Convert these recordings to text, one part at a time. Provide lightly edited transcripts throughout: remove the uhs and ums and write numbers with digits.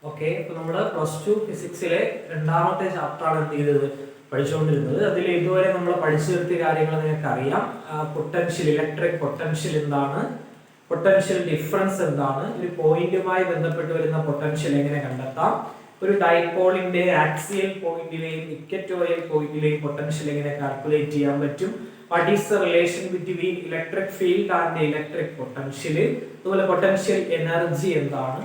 Okay, ഇപ്പൊ നമ്മള് +2 ഫിസിക്സിലെ രണ്ടാമത്തെ ചാപ്റ്ററാണ് എന്ത് ചെയ്തത് പഠിച്ചുകൊണ്ടിരുന്നത്. അതിൽ ഇതുവരെ നമ്മൾ പഠിച്ചു നിർത്തിയ കാര്യങ്ങൾ നിങ്ങൾക്ക് അറിയാം. പൊട്ടൻഷ്യൽ, ഇലക്ട്രിക് പൊട്ടൻഷ്യൽ എന്താണ്, പൊട്ടൻഷ്യൽ ഡിഫറൻസ് എന്താണ്, ഒരു പോയിന്റുമായി ബന്ധപ്പെട്ട് വരുന്ന പൊട്ടൻഷ്യൽ എങ്ങനെ കണ്ടെത്താം, ഒരു ഡൈപോളിന്റെ ആക്സിയൽ പോയിന്റിലെയും ഇക്വറ്റോറിയൽ പോയിന്റിലെയും പൊട്ടൻഷ്യൽ എങ്ങനെ കാൽക്കുലേറ്റ് ചെയ്യാൻ പറ്റും, what is the relation between electric field and electric potential, അതുപോലെ പൊട്ടൻഷ്യൽ എനർജി എന്താണ്,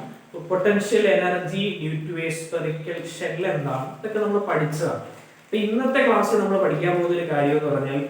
potential energy due to a spherical shell എന്താണ്, ഇതൊക്കെ നമ്മൾ പഠിച്ചതാണ്. അപ്പൊ ഇന്നത്തെ ക്ലാസ്സിൽ നമ്മൾ പഠിക്കാൻ പോകുന്ന ഒരു കാര്യം എന്ന് പറഞ്ഞാൽ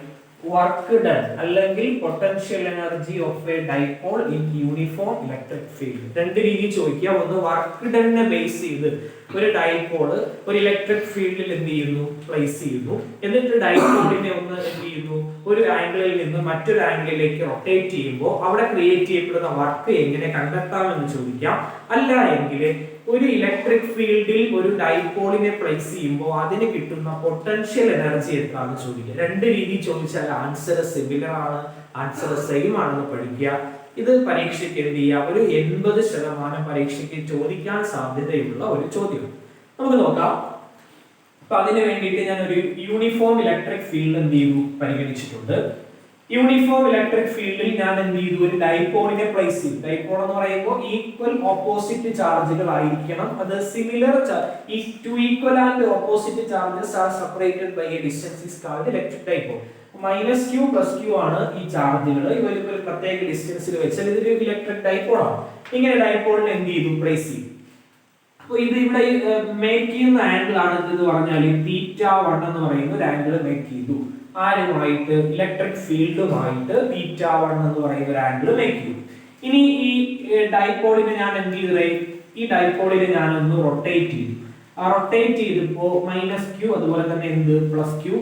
വർക്ക് ഡൺ അല്ലെങ്കിൽ potential energy of A dipole in uniform electric field. രണ്ട് രീതിയിൽ ചോദിക്കുക. ഒന്ന് വർക്ക് ഡണ്നെ ബേസ് ചെയ്ത് ഒരു ഡൈപോൾ ഒരു ഇലക്ട്രിക് ഫീൽഡിൽ എന്ത് ചെയ്യുന്നു, പ്ലേസ് ചെയ്യുന്നു, എന്നിട്ട് ഡൈപോളിനെ ഒന്ന് എന്ത് ചെയ്യുന്നു, ഒരു ആംഗിളിൽ നിന്ന് മറ്റൊരു ആംഗിളിലേക്ക് റൊട്ടേറ്റ് ചെയ്യുമ്പോൾ അവിടെ ക്രിയേറ്റ് ചെയ്യപ്പെടുന്ന വർക്ക് എങ്ങനെ കണ്ടെത്താമെന്ന് ചോദിക്കാം. അല്ല എങ്കിൽ ഒരു ഇലക്ട്രിക് ഫീൽഡിൽ ഒരു ഡൈപോളിനെ പ്ലേസ് ചെയ്യുമ്പോൾ അതിന് കിട്ടുന്ന പൊട്ടൻഷ്യൽ എനർജി എത്രയാണെന്ന് ചോദിക്കുക. രണ്ട് രീതിയിൽ ചോദിച്ചാൽ ആൻസർ സിമിലർ ആണ്, ആൻസർ സെയിം ആണെന്ന് പഠിക്കുക. ഇത് പരീക്ഷയ്ക്ക് എന്ത് ചെയ്യാം, ഒരു 80% പരീക്ഷയ്ക്ക് ചോദിക്കാൻ സാധ്യതയുള്ള ഒരു ചോദ്യം. നമുക്ക് നോക്കാം. അപ്പൊ അതിന് വേണ്ടിയിട്ട് ഞാൻ ഒരു യൂണിഫോം ഇലക്ട്രിക് ഫീൽഡ് എന്ത് ചെയ്തു പരിഗണിച്ചിട്ടുണ്ട്. യൂണിഫോം ഇലക്ട്രിക് ഫീൽഡിൽ ഞാൻ എന്ത് ചെയ്തു, ഒരു ഡൈപോളിനെ പ്ലേസ് ചെയ്തു. ഡൈപോൾ എന്ന് പറയുമ്പോൾ ഈക്വൽ ഓപ്പോസിറ്റ് ചാർജുകൾ ആയിരിക്കണം. അത് സിമിലർ ഈ two equal and opposite charges are separated by a distance is called electric dipole. -q + q ആണ് ഈ ചാർജുകൾ. ഇവർ ഒരു പ്രത്യേക ഡിസ്റ്റൻസിൽ വെച്ചാൽ ഇതൊരു ഇലക്ട്രിക് ഡൈപോൾ ആണ്. ഇങ്ങനെ ഡൈപോളിനെ എന്ത് ചെയ്തു, പ്ലേസ് ചെയ്തു. അപ്പോൾ ഇത് ഇവിടെ മേക്ക് ചെയ്യുന്ന ആംഗിൾ ആണ് എന്ന് പറഞ്ഞാൽ θ1 എന്ന് പറയുന്ന ഒരു ആംഗിൾ മേക്ക് ചെയ്തു. ആരുമായിട്ട്, ഇലക്ട്രിക് ഫീൽഡുമായിട്ട് θ1 എന്ന് പറയുന്ന ഒരു ആംഗിൾ മേക്ക് ചെയ്തു. ഇനി ഈ ഡൈപോളിനെ ഞാൻ എന്ത് ചെയ്തേ, ഈ ഡൈപോളിനെ ഞാൻ ഒന്ന് റൊട്ടേറ്റ് ചെയ്തു. ആ റൊട്ടേറ്റ് ചെയ്തപ്പോ -q അതുപോലെ തന്നെ എന്ത് +q,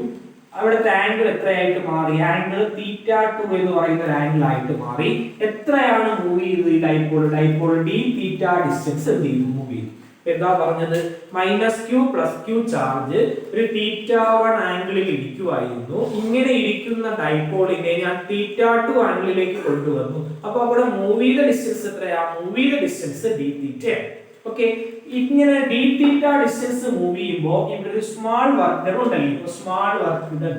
അവിടുത്തെ ആംഗിൾ എത്രയായിട്ട് മാറി, ആംഗിൾ θ2 എന്ന് പറയുന്ന ഒരു ആംഗിൾ ആയിട്ട് മാറി. എത്രയാണ് മൂവ് ചെയ്തത് ഈ ഡൈപോൾ, ഡൈപോൾ dθ ഡിസ്റ്റൻസ് എന്ത് ചെയ്തു, മൂവ് ചെയ്തു. എന്താ പറഞ്ഞത്, -q + q ചാർജ് ഒരു θ1 ആംഗിളിൽ ഇരിക്കുവായിരുന്നു. ഇങ്ങനെ ഇരിക്കുന്ന ഡൈപോളിനെ ഞാൻ θ2 ആംഗിളിലേക്ക് കൊണ്ടുവന്നു. അപ്പൊ അവിടെ മൂവ് ചെയ്ത ഡിസ്റ്റൻസ് എത്രയാ, മൂവ് ചെയ്ത ഡിസ്റ്റൻസ് dθ. ഓക്കെ, ഇങ്ങനെ dθ ഡിസ്റ്റൻസ് മൂവ് ചെയ്യുമ്പോൾ ഇവിടെ ഒരു സ്മാൾ വർക്ക് ഡൺ ഉണ്ടല്ലോ. ഇപ്പൊ small work done,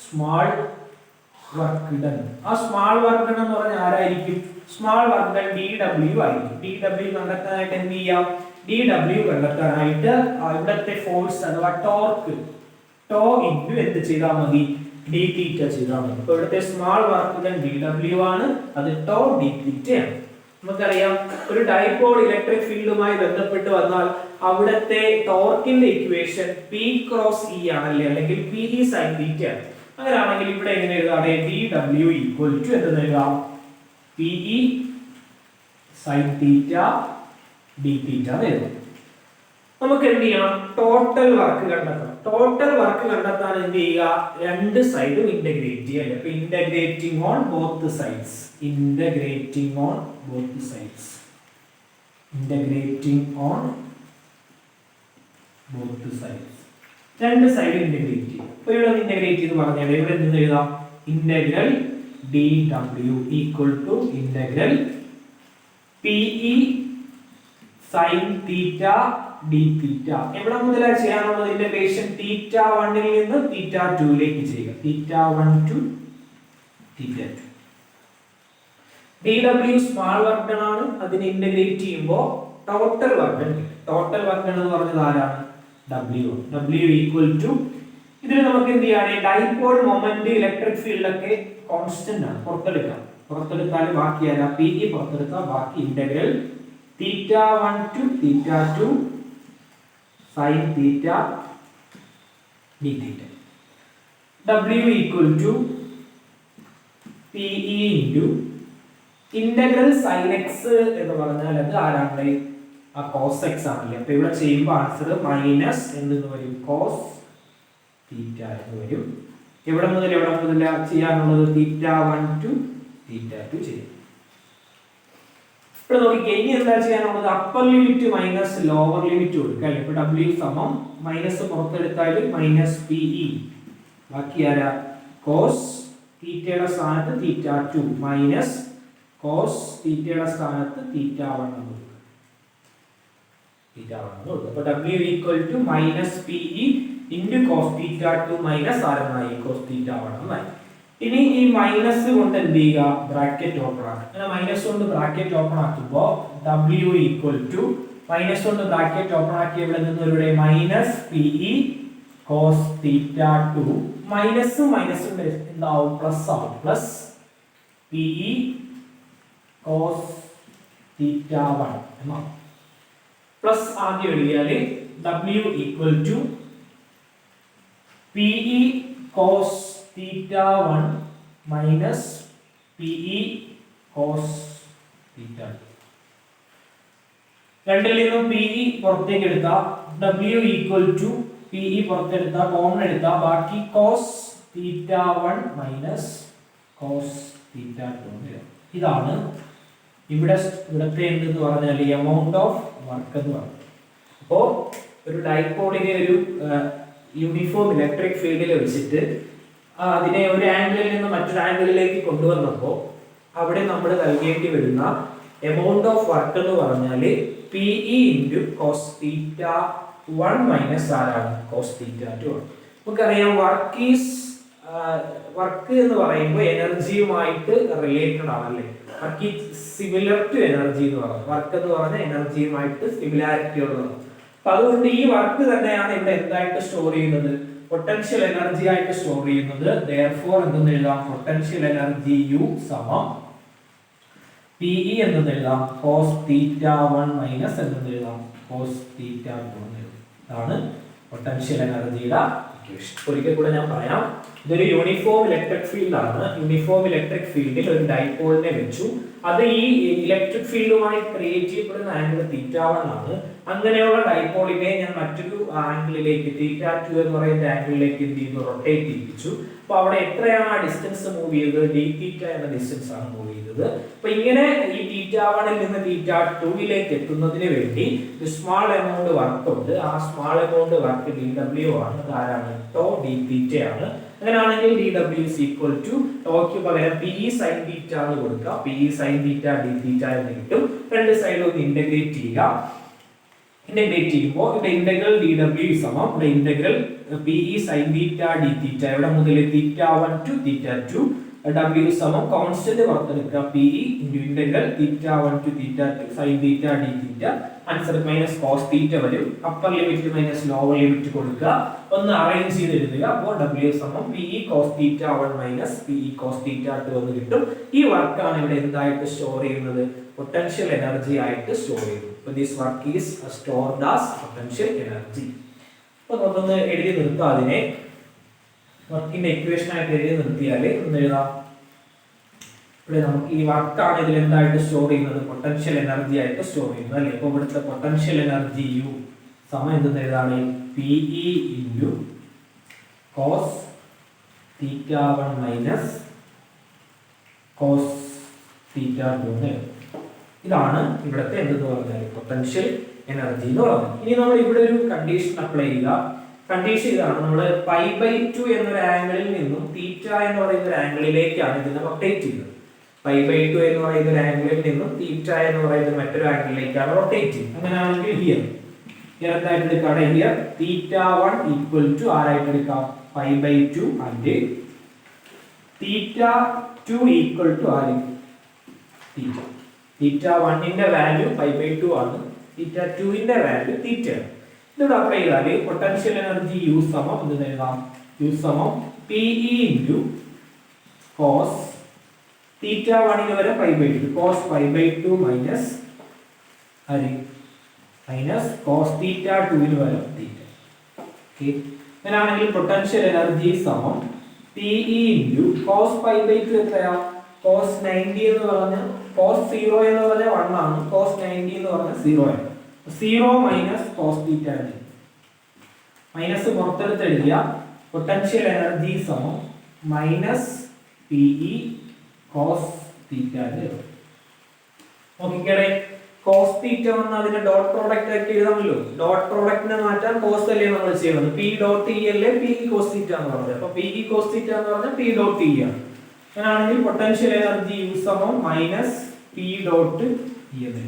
small work done, ആ സ്മാൾ വർക്ക് ഡൺ എന്ന് പറഞ്ഞാൽ ആരായിരിക്കും, സ്മാൾ വർക്ക് ഡൺ dw ആയിരിക്കും. dw കണ്ടെത്താനായിട്ട് എന്ത് ചെയ്യാം, dw കണ്ടെത്താനായിട്ട് ഇവിടത്തെ ഫോഴ്സ് അഥവാ ടോർക്ക് ടോ ഇൻടു എന്ത് ചെയ്താൽ മതി, dθ ചെയ്താൽ മതി. അപ്പോൾ ഇവിടത്തെ സ്മാൾ വർക്ക് ഡൺ dw ആണ്, അത് ടോ dθ ആണ്. നമുക്കറിയാം ഒരു ഡൈപോൾ ഇലക്ട്രിക് ഫീൽഡുമായി ബന്ധപ്പെട്ട് വന്നാൽ അവിടത്തെ ടോർക്കിന്റെ ഇക്വേഷൻ P × E ആണല്ലേ, അല്ലെങ്കിൽ PE sin θ ആണ്. അങ്ങനെയാണെങ്കിൽ ഇവിടെ എങ്ങനെ എഴുതാം, dw എന്തെന്ന് എഴുതാം, PE sin θ dθ എന്ന് എഴുതാം. നമുക്ക് എന്ത് ചെയ്യണം, ടോട്ടൽ വർക്ക് കണ്ടെത്തണം. ടോട്ടൽ വർക്ക് കണ്ടെത്താൻ എന്ത് ചെയ്യുക, രണ്ട് സൈഡും ഇന്റഗ്രേറ്റ് ചെയ്യുക. അപ്പൊ integrating on both sides, integrating on both sides, integrating on both sides, രണ്ട് സൈഡ് ഇന്റഗ്രേറ്റ് ചെയ്യും. അപ്പൊ ഇവിടെ ഇന്റഗ്രേറ്റ് ചെയ്ത് പറഞ്ഞാൽ ഇവിടെ നിന്ന് എഴുതാം, integral dw = integral PE sin θ dθ. എവിടെ മുതലാണ് ചെയ്യാനുള്ളത്, ഇന്റഗ്രേഷൻ θ1 ൽ നിന്ന് θ2 ലേക്ക് ചെയ്യുക, θ1 to θ2. dw small work done ആണ്, അതിനെ ഇന്റഗ്രേറ്റ് ചെയ്യുമ്പോൾ total work done. Total work done എന്ന് പറഞ്ഞത് ആരാണ്, w ഇതിൽ നമുക്ക് എന്ത് ചെയ്യാൻ, ഡൈപോൾ മൊമെന്റ് ഇലക്ട്രിക് ഫീൽഡ് ഒക്കെ കോൺസ്റ്റന്റ് ആണ്, പുറത്തെടുത്താൽ ബാക്കി ആരാ, PE പുറത്തെടുത്താൽ ബാക്കി integral θ1 to θ2 sin θ dθ. w PE into integral sin x എന്ന് പറഞ്ഞാൽ അത് ആരാണ്, ആ cos x ആണല്ലേ. അപ്പൊ ഇവിടെ ചെയ്യുമ്പോൾ ആൻസർ മൈനസ് എന്ന് വരും, cos θ എന്ന് വരും. എവിടെ മുതൽ ചെയ്യാനുള്ളത്, θ1 to θ2 ചെയ്യും. ഇവിടെ നോക്കിക്കേ, ഇനി എന്താ ചെയ്യാനുള്ളത്, upper limit minus lower limit കൊടുക്കുക അല്ലേ. ഇപ്പൊ w സമം മൈനസ് പുറത്തെടുത്താൽ -PE, ബാക്കി ആരാ, cos θയുടെ സ്ഥാനത്ത് θ2 മൈനസ് cos θയുടെ സ്ഥാനത്ത് θ1 എന്ന് കൊടുക്കുക. തീറ്റ 1 എന്ന് കൊടുക്കും. അപ്പോൾ W equal to minus PE into cos theta 2 minus ആരെന്നായി കോസ് തീറ്റ 1 എന്നായി. ഇനി ഈ മൈനസ് കൊണ്ട് എന്ത് ചെയ്യുക, ബ്രാക്കറ്റ് ഓപ്പൺ ആക്കുക. അങ്ങനെ മൈനസ് കൊണ്ട് ബ്രാക്കറ്റ് ഓപ്പൺ ആക്കുമ്പോൾ W ഈക്വൽ ടു മൈനസ് കൊണ്ട് ബ്രാക്കറ്റ് ഓപ്പൺ ആക്കി ഇവിടെ നിന്ന് ഇവിടെ മൈനസ് PE കോസ് തീറ്റ 2 മൈനസും മൈനസും എന്താവും പ്ലസ് ആവും, പ്ലസ് PE കോസ് തീറ്റ 1 എന്നാവും. പ്ലസ് ആദ്യം എഴുതിയാൽ W equal to PE cos theta 1 minus PE cos theta 2. രണ്ടിൽ നിന്നും PE പുറത്തേക്ക് എടുത്താൽ W ഈക്വൽ ടു PE പുറത്തെടുത്താൽ കോമൺ എടുത്താൽ ബാക്കി cos theta 1 minus cos theta 2. ഇതാണ് ഇവിടത്തെ എന്തെന്ന് പറഞ്ഞാൽ എമൗണ്ട് ഓഫ് വർക്ക് എന്ന് പറയുന്നത്. അപ്പോൾ ഒരു ഡൈപോളിനെ ഒരു യൂണിഫോം ഇലക്ട്രിക് ഫീൽഡിൽ വെച്ചിട്ട് അതിനെ ഒരു ആംഗിളിൽ നിന്ന് മറ്റൊരു ആംഗിളിലേക്ക് കൊണ്ടുവന്നപ്പോൾ അവിടെ നമ്മൾ നൽകേണ്ടി വരുന്ന എമൗണ്ട് ഓഫ് വർക്ക് എന്ന് പറഞ്ഞാൽ PE into cos theta 1 minus ആരാണ് കോസ് തീറ്റ 2 ആണ്. നമുക്കറിയാം വർക്ക് എന്ന് പറയുമ്പോൾ എനർജിയുമായിട്ട് റിലേറ്റഡ് ആണല്ലേ. വർക്ക് സിമിലർ ടു എനർജി എന്ന് പറയുന്നത്, വർക്ക് എന്ന് പറഞ്ഞാൽ എനർജിയുമായിട്ട് സിമിലാരിറ്റി ഉള്ളതാണ്. അപ്പൊ അതുകൊണ്ട് ഈ വർക്ക് തന്നെയാണ് ഇവിടെ എന്തായിട്ട് സ്റ്റോർ ചെയ്യുന്നത്, പൊട്ടൻഷ്യൽ എനർജി ആയിട്ട് സ്റ്റോർ ചെയ്യുന്നത്. therefore എന്തെന്ന് എഴുതാം, പൊട്ടൻഷ്യൽ എനർജി U സമം PE എന്ന് എഴുതാം കോസ് തീറ്റ 1 മൈനസ് എന്ന് എഴുതാം കോസ് തീറ്റ 2 എന്ന് എഴുതാം. ഇതാണ് പൊട്ടൻഷ്യൽ എനർജിയുടെ ഇക്വേഷൻ. ഒരിക്കൽ കൂടെ ഞാൻ പറയാം, ഇതൊരു യൂണിഫോം ഇലക്ട്രിക് ഫീൽഡ് ആണ്. യൂണിഫോം ഇലക്ട്രിക് ഫീൽഡിൽ ഒരു ഡൈപോളിനെ വെച്ചു, അത് ഈ ഇലക്ട്രിക് ഫീൽഡുമായി ക്രിയേറ്റ് ചെയ്യപ്പെടുന്ന ആംഗിൾ തീറ്റ 1 ആണ്. അങ്ങനെയുള്ള ഡൈപോളിനെ ഞാൻ മറ്റൊരു ആംഗിളിലേക്ക് തീറ്റ 2 എന്ന് പറയുന്ന ആംഗിളിലേക്ക് എന്ത് ചെയ്തു, റൊട്ടേറ്റ് ചെയ്യിപ്പിച്ചു. അപ്പൊ അവിടെ എത്രയാണ് ആ ഡിസ്റ്റൻസ് മൂവ് ചെയ്തത്, d തീറ്റ എന്ന ഡിസ്റ്റൻസ് ആണ് മൂവ് ചെയ്തത്. അപ്പൊ ഇങ്ങനെ ഈ തീറ്റ 1 ൽ നിന്ന് തീറ്റ 2 ലേക്ക് എത്തുന്നതിന് വേണ്ടി ഒരു സ്മാൾ എമൗണ്ട് വർക്ക് ഉണ്ട്. ആ സ്മാൾ എമൗണ്ട് വർക്ക് dW ആണ്. ആരാണ്, ടോ d തീറ്റ ആണ്. അങ്ങനെയാണെങ്കിൽ dW is equal to ടോയ്ക്ക് പകരം PE sin തീറ്റ എന്ന് കൊടുക്കുക. PE sin തീറ്റ d തീറ്റ എന്ന് കിട്ടും. രണ്ട് സൈഡിലും ഒന്ന് ഇന്റഗ്രേറ്റ് ചെയ്യുക. ഇന്റഗ്രേറ്റ് ചെയ്യുമ്പോൾ ഇവിടെ ഇന്റഗ്രൽ dW സമം ഇവിടെ integral PE sin theta d theta, ഇവിടെ മുതൽ തീറ്റ 1 ടു തീറ്റ 2 W സമം കോൺസ്റ്റന്റ് പുറത്തെടുക്കുക PE into integral theta 1 to theta 2 sin theta d theta. Answer minus cos theta വരും. Upper limit minus lower limit കൊടുക്കുക, ഒന്ന് arrange ചെയ്ത് എഴുതുക. അപ്പോൾ W സമം PE cos theta 1 minus PE cos theta 2 എന്ന് കിട്ടും. ഈ വർക്കാണ് ഇവിടെ എന്തായിട്ട് സ്റ്റോർ ചെയ്യുന്നത്, പൊട്ടൻഷ്യൽ എനർജി ആയിട്ട് സ്റ്റോർ ചെയ്യുന്നു. അപ്പോൾ this work is stored as potential energy. അപ്പോൾ നമുക്കൊന്ന് എഴുതി നിർത്താം. അതിനെ വർക്കിന്റെ ഇക്വേഷൻ ആയിട്ട് എഴുതി നിർത്തിയാൽ ഒന്ന് എഴുതാം. ഇവിടെ നമുക്ക് ഈ വർക്കാണ് ഇതിൽ എന്തായിട്ട് സ്റ്റോർ ചെയ്യുന്നത്, പൊട്ടൻഷ്യൽ എനർജി ആയിട്ട് സ്റ്റോർ ചെയ്യുന്നത് അല്ലേ. അപ്പോൾ ഇവിടുത്തെ പൊട്ടൻഷ്യൽ എനർജി U സമം എന്തെന്ന് എഴുതാണ്, PE into cos theta 1 minus cos theta 2 എന്ന് എഴുതും. ഇതാണ് ഇവിടുത്തെ എന്തെന്ന് പറഞ്ഞാൽ പൊട്ടൻഷ്യൽ എനർജി എന്ന് പറയുന്നത്. ഇനി നമ്മൾ ഇവിടെ ഒരു കണ്ടീഷൻ അപ്ലൈ ചെയ്യുക. കണ്ടീഷൻ ഇതാണ്, നമ്മൾ π/2 എന്നൊരു ആംഗിളിൽ നിന്നും തീറ്റ എന്ന് പറയുന്ന ഒരു ആംഗിളിലേക്കാണ് ഇതിനെ റൊട്ടേറ്റ് ചെയ്യുന്നത്. π/2 എന്ന് പറയുന്ന ഒരു ആംഗിളിൽ നിന്നും തീറ്റ എന്ന് പറയുന്ന മറ്റൊരു ആംഗിളിലേക്കാണ് റൊട്ടേറ്റ് ചെയ്യുന്നത്. അങ്ങനെയാണെങ്കിൽ ഹിയർ എന്തായിട്ട് എടുക്കാം, ഹിയർ തീറ്റ 1 ഈക്വൽ ടു ആരായിട്ട് എടുക്കാം, π/2 ആൻഡ് തീറ്റ 2 ഈക്വൽ ടു ആര്, തീറ്റ. തീറ്റ 1 ന്റെ വാല്യൂ π/2 ആണ്, തീറ്റ 2 ന്റെ വാല്യൂ തീറ്റ ആണ്. ഇതിവിടെ അപ്ലൈ ചെയ്താൽ പൊട്ടൻഷ്യൽ എനർജി U സമം എന്ത് എഴുതാം, U സമം PE ഇൻറ്റു കോസ് തീറ്റ 1 ന് വരെ π/2 cos π/2 minus minus cos theta 2 ന് വരെ തീറ്റ. ഓക്കെ, അങ്ങനെയാണെങ്കിൽ പൊട്ടൻഷ്യൽ എനർജി സമം PE ഇൻറ്റു കോസ് π/2 എത്രയാ, കോസ് 90 എന്ന് പറഞ്ഞാൽ കോസ് 0 എന്ന് പറഞ്ഞാൽ 1 ആണ്, കോസ് 90 എന്ന് പറഞ്ഞാൽ 0 ആണ്. 0 മൈനസ് കോസ് തീറ്റ ആണ്. മൈനസ് പുറത്തെടുത്ത് എഴുതിയ പൊട്ടൻഷ്യൽ എനർജി സമം മൈനസ് PE കോസ് തീറ്റ ആണ്. നോക്കിക്കടേ, കോസ് തീറ്റ വന്ന് അതിന്റെ ഡോട്ട് പ്രോഡക്റ്റ് ആക്കി എഴുതാമല്ലോ. ഡോട്ട് പ്രോഡക്റ്റിനെ മാറ്റാൻ കോസ് അല്ലേ നമ്മൾ ചെയ്യുന്നത്, P ഡോട്ട് E അല്ലേ PE കോസ് തീറ്റ എന്ന് പറഞ്ഞത്. അപ്പൊ PE കോസ് തീറ്റ എന്ന് പറഞ്ഞാൽ P ഡോട്ട് E ആണ്. അങ്ങനെയാണെങ്കിൽ പൊട്ടൻഷ്യൽ എനർജി U സമം മൈനസ് P ഡോട്ട് E എന്ന്.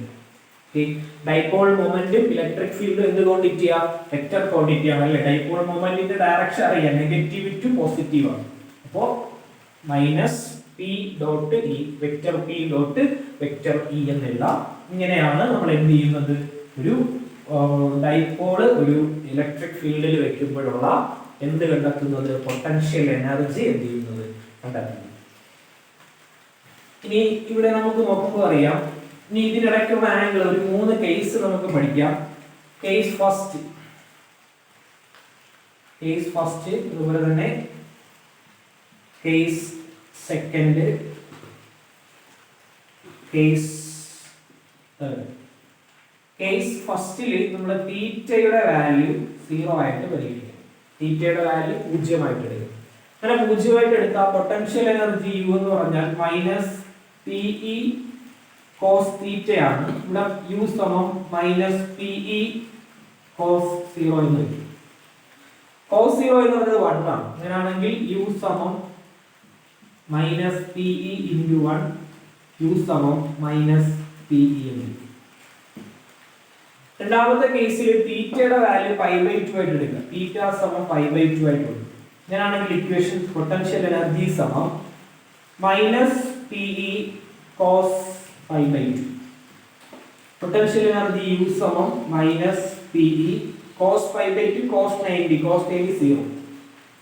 ഡൈപോൾ മൊമെന്റും ഇലക്ട്രിക് ഫീൽഡും എന്ത് ക്വാണ്ടിറ്റിയാ? വെക്റ്റർ ക്വാണ്ടിറ്റി ആണ് അല്ലേ? ഡൈപോൾ മൊമെന്റിന്റെ ഡയറക്ഷൻ അറിയാം, നെഗറ്റീവ് ടു പോസിറ്റീവ് ആണ്. അപ്പോൾ minus P dot E, vector P dot vector E എന്നെല്ലാം. ഇങ്ങനെയാണ് നമ്മൾ എന്ത് ചെയ്യുന്നത്? ഒരു ഡൈപോള് ഒരു ഇലക്ട്രിക് ഫീൽഡിൽ വെക്കുമ്പോഴുള്ള എന്ത് കണ്ടെത്തുന്നത്? പൊട്ടൻഷ്യൽ എനർജി എന്ത് ചെയ്യുന്നത്? കണ്ടെത്തുന്നത്. ഇനി ഇവിടെ നമുക്ക് നോക്കുമ്പോൾ അറിയാം, ഇനി ഇതിനിടയ്ക്കുള്ള ആംഗിൾ ഒരു 3 കേസ് നമുക്ക് പഠിക്കാം. കേസ് ഫസ്റ്റ്, അതുപോലെ തന്നെ case second, case third. Case ഫസ്റ്റിൽ നമ്മൾ തീറ്റയുടെ വാല്യൂ 0 ആയിട്ട് പരിഗണിക്കും. തീറ്റയുടെ വാല്യൂ 0 ആയിട്ട് എടുക്കും. അങ്ങനെ 0 ആയിട്ട് എടുത്താൽ പൊട്ടൻഷ്യൽ എനർജി യു എന്ന് പറഞ്ഞാൽ മൈനസ് പി ഇ കോസ് തീറ്റയാണ്. ഇവിടെ യു സമം മൈനസ് പി ഇ കോസ് 0 എന്ന് വരും. കോസ് 0 എന്ന് പറയുന്നത് 1 ആണ്. അങ്ങനെയാണെങ്കിൽ യു സമം minus P E into 1, U സമം മൈനസ് പി ഇ എന്ന് വരും. രണ്ടാമത്തെ കേസിൽ തീറ്റയുടെ വാല്യൂ π/2 ആയിട്ട് എടുക്കുക. തീറ്റ സമം π/2 ആയിട്ട് കൊടുക്കും. അങ്ങനെയാണെങ്കിൽ ഇക്വേഷൻ പൊട്ടൻഷ്യൽ എനർജി സമം minus P E cos π/2. Potential energy U സമം minus P E cos π/2 cos 90, cos 0.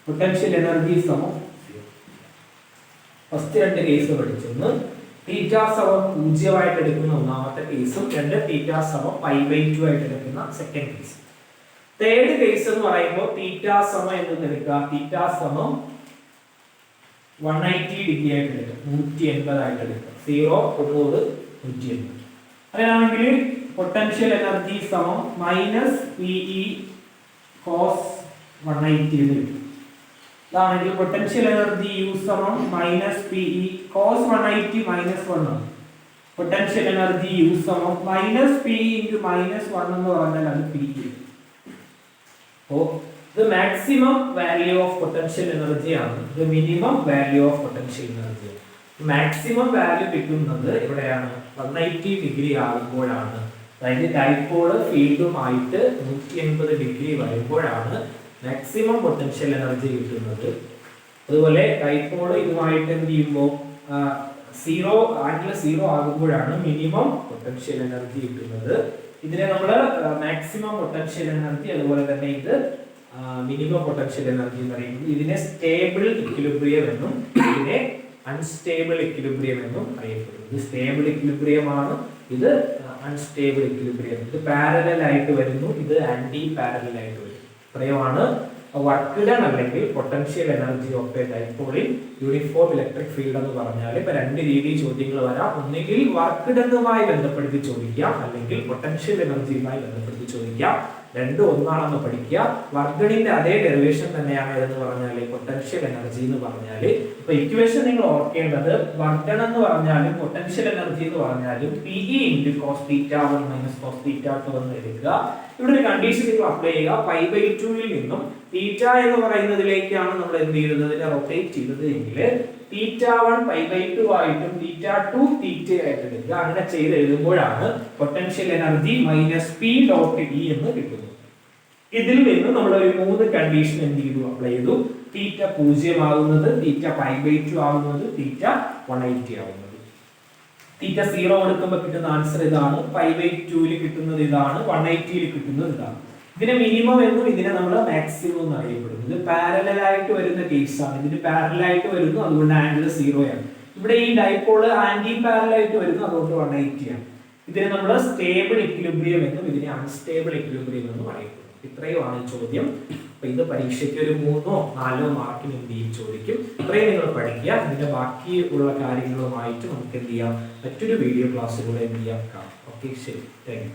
Potential energy സമം 0. ഫസ്റ്റ് 2 കേസ് പഠിച്ചൊന്ന് തീറ്റ സമം 0 ആയിട്ട് എടുക്കുന്ന ഒന്നാമത്തെ കേസും 2 തീറ്റ സമം π/2 ആയിട്ട് എടുക്കുന്ന സെക്കൻഡ് കേസ്. തേർഡ് കേസ് എന്ന് പറയുമ്പോൾ തീറ്റ സമം എന്ന് എടുക്കുക. തീറ്റ സമം 180 ഡിഗ്രി ആയിട്ട് എടുക്കുക, 180 ആയിട്ട് എടുക്കുക. 0 90 180. അങ്ങനെയാണെങ്കിൽ പൊട്ടൻഷ്യൽ എനർജി സമം മൈനസ് പി ഇ കോസ് 180 എന്ന് കിട്ടും. അതാണെങ്കിൽ പൊട്ടൻഷ്യൽ എനർജി യു സമം minus P E cos 180 minus 1 ആണ്. പൊട്ടൻഷ്യൽ എനർജി യു സമം minus P E into minus 1 എന്ന് പറഞ്ഞാൽ അത് പി ഇ. അപ്പോൾ ഇത് maximum value of potential energy ആണ്, ഇത് minimum value of potential energy. Maximum value കിട്ടുന്നത് എവിടെയാണ്? 180 ഡിഗ്രി ആകുമ്പോഴാണ്. അതായത് ഡൈപോള് ഫീൽഡുമായിട്ട് 180 ഡിഗ്രി വരുമ്പോഴാണ് മാക്സിമം പൊട്ടൻഷ്യൽ എനർജി കിട്ടുന്നത്. അതുപോലെ ഡൈപോള് ഇതുമായിട്ട് എന്ത് ചെയ്യുമ്പോൾ 0 ആംഗിൾ 0 ആകുമ്പോഴാണ് മിനിമം പൊട്ടൻഷ്യൽ എനർജി കിട്ടുന്നത്. ഇതിനെ നമ്മൾ മാക്സിമം പൊട്ടൻഷ്യൽ എനർജി, അതുപോലെ തന്നെ ഇത് മിനിമം പൊട്ടൻഷ്യൽ എനർജി എന്ന് പറയുന്നത്. ഇതിനെ സ്റ്റേബിൾ ഇക്വിലിബ്രിയം എന്നും ഇതിനെ അൺസ്റ്റേബിൾ ഇക്വിലിബ്രിയം എന്നും അറിയപ്പെടുന്നു. ഇത് സ്റ്റേബിൾ ഇക്വിലിബ്രിയം ആണ്, ഇത് അൺസ്റ്റേബിൾ ഇക്വിലിബ്രിയം. ഇത് പാരലൽ ആയിട്ട് വരുന്നു, ഇത് ആന്റി പാരലൽ ആയിട്ട് വരും. ഇത്രയുമാണ് വർക്ക് ഡൺ അല്ലെങ്കിൽ potential energy of A dipole in uniform electric field എന്ന് പറഞ്ഞാൽ ഇപ്പൊ 2 രീതിയിൽ ചോദ്യങ്ങൾ വരാം. ഒന്നുകിൽ വർക്ക് ഡണ്ണുമായി ബന്ധപ്പെടുത്തി ചോദിക്കാം, അല്ലെങ്കിൽ പൊട്ടൻഷ്യൽ എനർജിയുമായി ബന്ധപ്പെടുത്തി ചോദിക്കാം. രണ്ടും ഒന്നാണെന്ന് പഠിക്കുക. വർക്ക് ഡണ്ണിന്റെ അതേ ഡെറിവേഷൻ തന്നെയാണ് ഇതെന്ന് പറഞ്ഞാൽ പൊട്ടൻഷ്യൽ എനർജി എന്ന് പറഞ്ഞാൽ. ഇപ്പൊ ഇക്വേഷൻ നിങ്ങൾ ഓർക്കേണ്ടത് വർക്ക് ഡൺ എന്ന് പറഞ്ഞാലും പൊട്ടൻഷ്യൽ എനർജി എന്ന് പറഞ്ഞാലും P E into cos θ1 minus cos θ2 എന്ന് എടുക്കുക. ഇവിടെ ഒരു കണ്ടീഷൻ നിങ്ങൾ അപ്ലൈ ചെയ്യുക. π/2 നിന്നും തീറ്റ എന്ന് പറയുന്നതിലേക്കാണ് നമ്മൾ എന്ത് ചെയ്യുന്നത്? ഇതിനെ റൊട്ടേറ്റ് ചെയ്തത് എങ്കിൽ θ1 π/2 ആയിട്ടും θ2 തീറ്റ ആയിട്ട് എടുക്കുക. അങ്ങനെ ചെയ്ത് എഴുതുമ്പോഴാണ് potential energy minus P dot E എന്ന് കിട്ടുന്നത്. ഇതിൽ നിന്ന് നമ്മൾ ഒരു 3 കണ്ടീഷൻ എന്ത് ചെയ്തു? അപ്ലൈ ചെയ്തു. തീറ്റ 0 ആകുന്നത്, തീറ്റ π/2 ആകുന്നത്, തീറ്റ 180 ആകുന്നത്. തീറ്റ 0 എടുക്കുമ്പോൾ കിട്ടുന്ന ആൻസർ ഇതാണ്, π/2 കിട്ടുന്നത് ഇതാണ്, 180 കിട്ടുന്നത് ഇതാണ്. ഇതിനെ മിനിമം എന്നും ഇതിനെ നമ്മൾ മാക്സിമം എന്ന് അറിയപ്പെടുന്നു. ഇത് പാരലൽ ആയിട്ട് വരുന്ന കേസാണ്. ഇതിന് പാരലൽ ആയിട്ട് വരുന്നു, അതുകൊണ്ട് ആംഗിൾ 0 ആണ്. ഇവിടെ ഈ ഡൈപോള് ആന്റി പാരലൽ ആയിട്ട് വരുന്നു, അതുകൊണ്ട് 180 ആണ്. ഇതിനെ നമ്മൾ സ്റ്റേബിൾ ഇക്വിലിബ്രിയം എന്നും ഇതിനെ അൺസ്റ്റേബിൾ ഇക്വിലിബ്രിയം എന്നും അറിയപ്പെടുന്നു. ഇത്രയുമാണ് ചോദ്യം. അപ്പൊ ഇത് പരീക്ഷയ്ക്ക് ഒരു 3 or 4 മാർക്കിന് എന്ത് ചെയ്യും? ചോദിക്കും. ഇത്രയും നിങ്ങൾ പഠിക്കുക. ഇതിന്റെ ബാക്കിയുള്ള കാര്യങ്ങളുമായിട്ട് നമുക്ക് എന്ത് ചെയ്യാം? മറ്റൊരു വീഡിയോ ക്ലാസ്സിലൂടെ എന്ത് ചെയ്യാം? കാണാം. ഓക്കെ, ശരി, താങ്ക് യു.